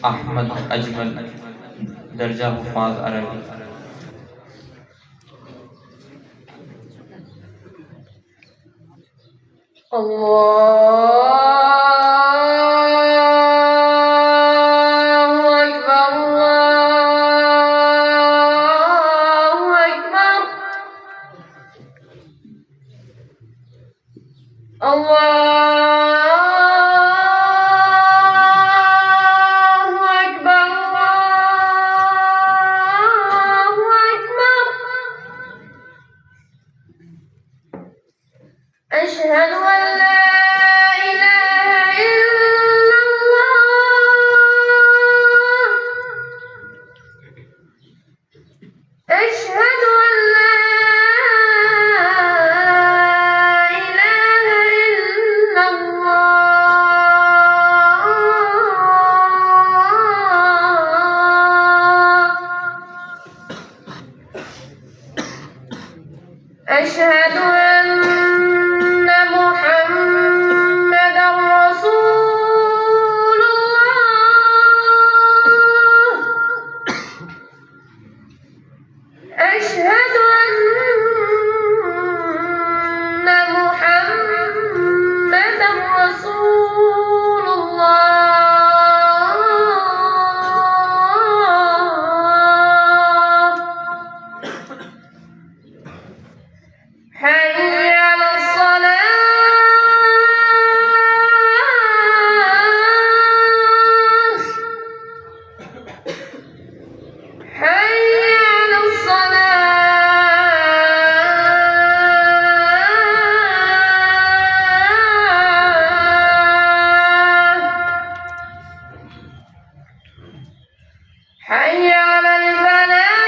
अहमद अजमल दर्जा हुफ़ाज़ अरबी। अल्लाहु अकबर, अल्लाहु अकबर, अल्लाहु अकबर, अल्लाहु अकबर। अशहदु अन ला इलाहा इल्लल्लाह, अशहदु अन ला इलाहा इल्लल्लाह, अशहदु أن محمدا رسول الله، أشهد أن محمدا رسول الله، حي على الصلاة، حي على الصلاة، حي على الفلاح.